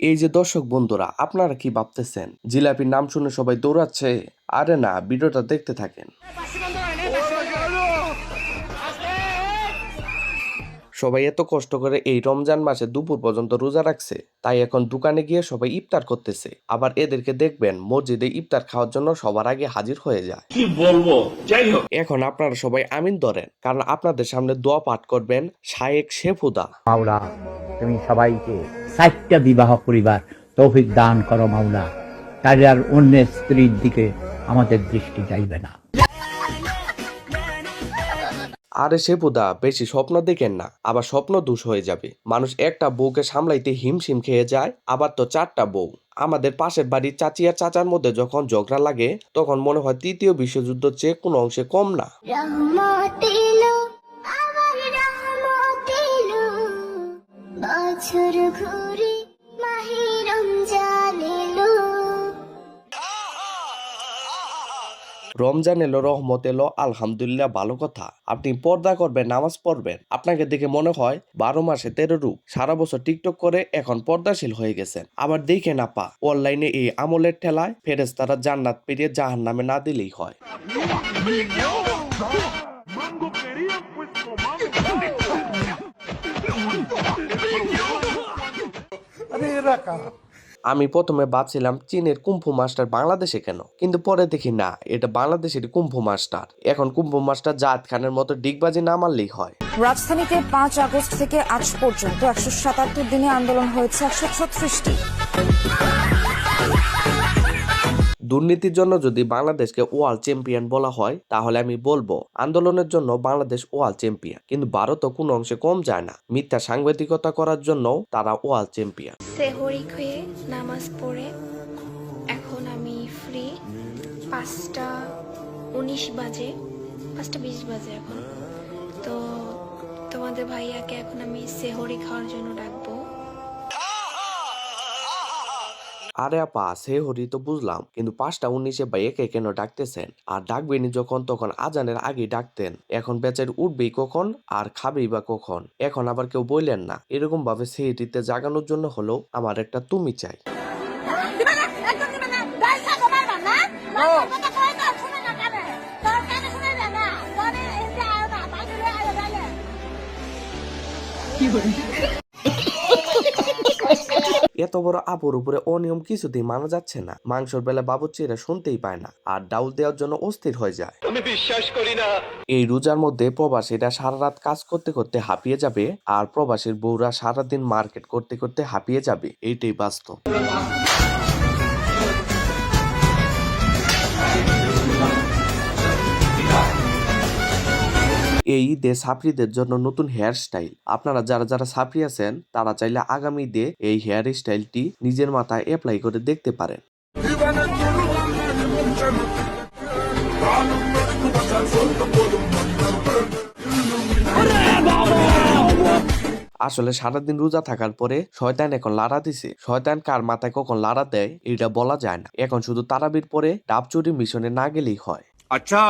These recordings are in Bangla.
এই যে দর্শক বন্ধুরা, আপনারা কি ভাবতেছেন জিলাপির নাম শুনে সবাই দৌড়াচ্ছে? আরে না, ভিডিওটা দেখতে থাকেন। সবাই এত কষ্ট করে এই রমজান মাসে দুপুর পর্যন্ত রোজা রাখছে, তাই এখন দোকানে গিয়ে সবাই ইফতার করতেছে। আবার এদেরকে দেখবেন মসজিদে ইফতার খাওয়ার জন্য সবার আগে হাজির হয়ে যায়। কি বলবো, যাই হোক, এখন আপনারা সবাই আমিন ধরেন, কারণ আপনাদের সামনে দোয়া পাঠ করবেন শায়েখ শেফুদা। মাওলা, তুমি সবাইকে 4টা বিবাহ পরিবার তৌফিক দান করো মাওলা, তাদের আর অন্য স্ত্রীর দিকে আমাদের দৃষ্টি যাইবে না। আরে শেফুদা, বেশি স্বপ্ন দেখেন না, আবার স্বপ্ন দোষ হয়ে যাবে। মানুষ একটা বউকে সামলাইতে হিমশিম খেয়ে যায়, আবার তো 4টা বউ। আমাদের পাশের বাড়ির চাচি আর চাচার মধ্যে যখন ঝগড়া লাগে, তখন মনে হয় তৃতীয় বিশ্বযুদ্ধ চেয়ে কোনো অংশে কম না। রমজান এলো, রহমত এলো, আলহামদুলিল্লাহ, ভালো কথা। আপনি পর্দা করবেন, নামাজ পড়বেন, আপনাকে দেখে মনে হয় 12 মাসে 13 রূপ। সারা বছর টিকটক করে এখন পর্দাশীল হয়ে গেছেন। আবার দেখেন আপা, অনলাইনে এই আমলের ঠেলায় ফেরেশতারা জান্নাত পেরিয়ে জাহান্নামে না দিলেই হয়। আমি প্রথমে ভাবছিলাম চীনের কুম্ফু মাস্টার বাংলাদেশে কেন, কিন্তু পরে দেখি না, এটা বাংলাদেশের কুম্ফু মাস্টার। এখন কুম্ফু মাস্টার জায়েদ খানের মতো ডিগবাজি না মারলেই হয়। রাজধানীতে 5 আগস্ট থেকে আজ পর্যন্ত 177 দিনে আন্দোলন হয়েছে 136টি। দুর্নীতির জন্য যদি বাংলাদেশকে ওয়ার্ল্ড চ্যাম্পিয়ন বলা হয়, তাহলে আমি বলবো আন্দোলনের জন্য বাংলাদেশ ওয়ার্ল্ড চ্যাম্পিয়ন। কিন্তু ভারতও কোনো অংশে কম যায় না, মিথ্যা সাংবাদিকতা করার জন্য তারা ওয়ার্ল্ড চ্যাম্পিয়ন। সেহরি খেয়ে নামাজ পড়ে এখন আমি ফ্রি। 5টা 19 বাজে, 5টা 20 বাজে এখন। তো তোমাদের ভাইয়াকে এখন আমি সেহরি খাওয়ার জন্য ডাকবো। আরে আপা, সেহরি তো বুঝলাম, কিন্তু 5টা 19-এ ভাইয়াকে কেন ডাকতেছেন? আর ডাকবেনি যখন, তখন আজানের আগে ডাকতেন। এখন বেচারি উঠবেই কখন আর খাবেই বা কখন? এখন আবার কেউ বললেন না। এরকম ভাবে সেহরিতে জাগানোর জন্য হলো আমার একটা তুমি চাই। এত বড় আপুর উপরে অনিয়ম কিছুতেই মানা যাচ্ছে না। মাংসর বেলা বাবুর্চিরা শুনতেই পায় না, আর ডাউল দেওয়ার জন্য অস্থির হয়ে যায়। আমি বিশ্বাস করি না। এই রোজার মধ্যে প্রবাসীরা সারা রাত কাজ করতে করতে হাঁপিয়ে যাবে, আর প্রবাসীর বউরা সারাদিন মার্কেট করতে করতে হাঁপিয়ে যাবে, এইটাই বাস্তব। এই ঈদে ছাত্রীদের জন্য নতুন হেয়ার স্টাইল। আপনারা যারা যারা ছাত্রী আছেন, তারা চাইলে আগামী ঈদে এই হেয়ার স্টাইলটি নিজের মাথায় অ্যাপ্লাই করে দেখতে পারেন। আসলে সারাদিন রোজা থাকার পরে শয়তান এখন লাড়া দিছে। শয়তান কার মাথায় কখন লাড়া দেয় এটা বলা যায় না। এখন শুধু তারাবির পরে ডাবচুরি মিশনে না গেলেই হয়। আচ্ছা,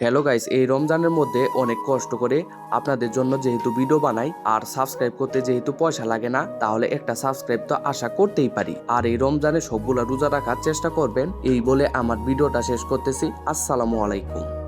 হ্যালো গাইস, এই রমজানের মধ্যে অনেক কষ্ট করে আপনাদের জন্য যেহেতু ভিডিও বানাই, আর সাবস্ক্রাইব করতে যেহেতু পয়সা লাগে না, তাহলে একটা সাবস্ক্রাইব তো আশা করতেই পারি। আর এই রমজানে সবগুলা রোজা রাখার চেষ্টা করবেন, এই বলে আমার ভিডিওটা শেষ করতেছি। আসসালামু আলাইকুম।